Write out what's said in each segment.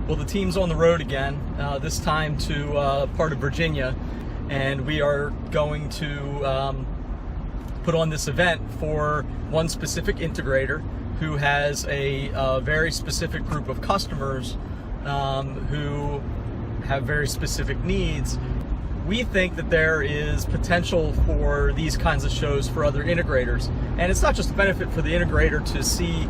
Well, the team's on the road again, this time to part of Virginia, and we are going to put on this event for one specific integrator who has a very specific group of customers who have very specific needs. We think that there is potential for these kinds of shows for other integrators, and it's not just a benefit for the integrator to see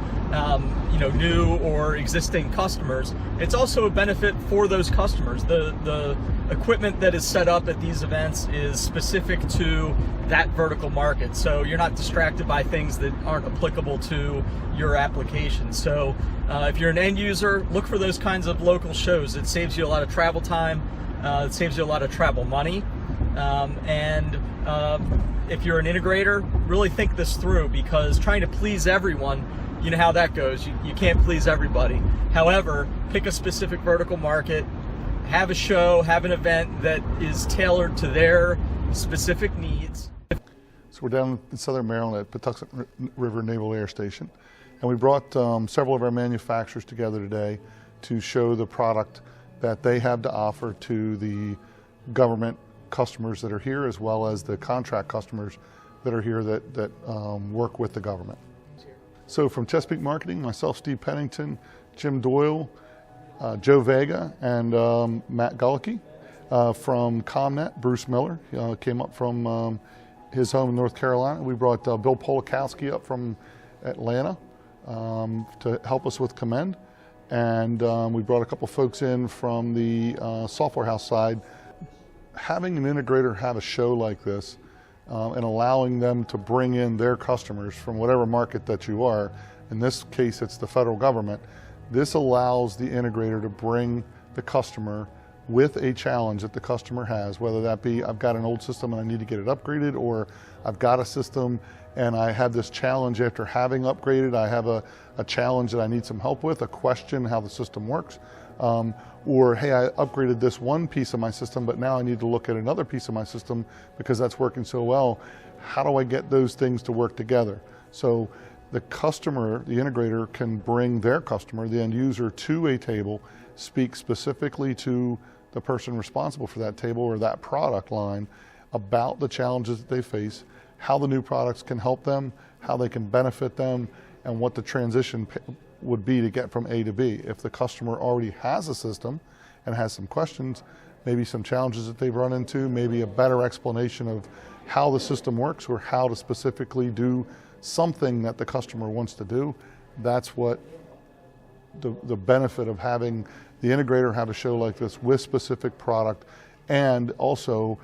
new or existing customers. It's also a benefit for those customers. The equipment that is set up at these events is specific to that vertical market, so you're not distracted by things that aren't applicable to your application. So if you're an end user, look for those kinds of local shows. It saves you a lot of travel time. It saves you a lot of travel money, and if you're an integrator, really think this through, because trying to please everyone, you know how that goes. You can't please everybody. However, pick a specific vertical market, have a show, have an event that is tailored to their specific needs. So we're down in Southern Maryland at Patuxent River Naval Air Station, and we brought several of our manufacturers together today to show the product that they have to offer to the government customers that are here, as well as the contract customers that are here that work with the government. So from Chesapeake Marketing, myself, Steve Pennington, Jim Doyle, Joe Vega, and Matt Gullicky. From ComNet, Bruce Miller came up from his home in North Carolina. We brought Bill Polakowski up from Atlanta to help us with Commend. And we brought a couple folks in from the software house side. Having an integrator have a show like this and allowing them to bring in their customers from whatever market that you are, in this case it's the federal government, this allows the integrator to bring the customer with a challenge that the customer has, whether that be I've got an old system and I need to get it upgraded, or I've got a system and I have this challenge after having upgraded. I have a challenge that I need some help with, a question how the system works, or hey, I upgraded this one piece of my system, but now I need to look at another piece of my system because that's working so well. How do I get those things to work together? So the customer, the integrator, can bring their customer, the end user, to a table, speak specifically to the person responsible for that table or that product line about the challenges that they face, how the new products can help them, how they can benefit them, and what the transition would be to get from A to B. If the customer already has a system and has some questions, maybe some challenges that they've run into, maybe a better explanation of how the system works or how to specifically do something that the customer wants to do, that's what the benefit of having the integrator have a show like this with specific product. And also,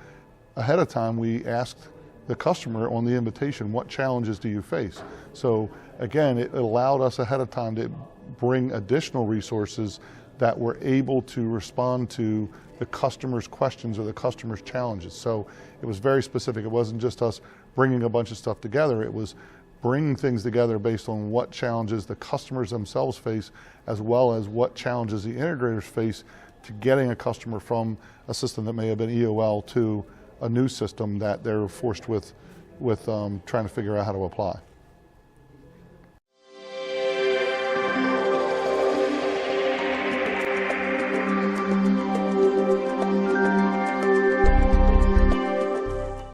ahead of time, we asked the customer on the invitation, what challenges do you face? So again, it allowed us ahead of time to bring additional resources that were able to respond to the customer's questions or the customer's challenges. So it was very specific. It wasn't just us bringing a bunch of stuff together. It was bringing things together based on what challenges the customers themselves face, as well as what challenges the integrators face to getting a customer from a system that may have been EOL to a new system that they're forced with trying to figure out how to apply.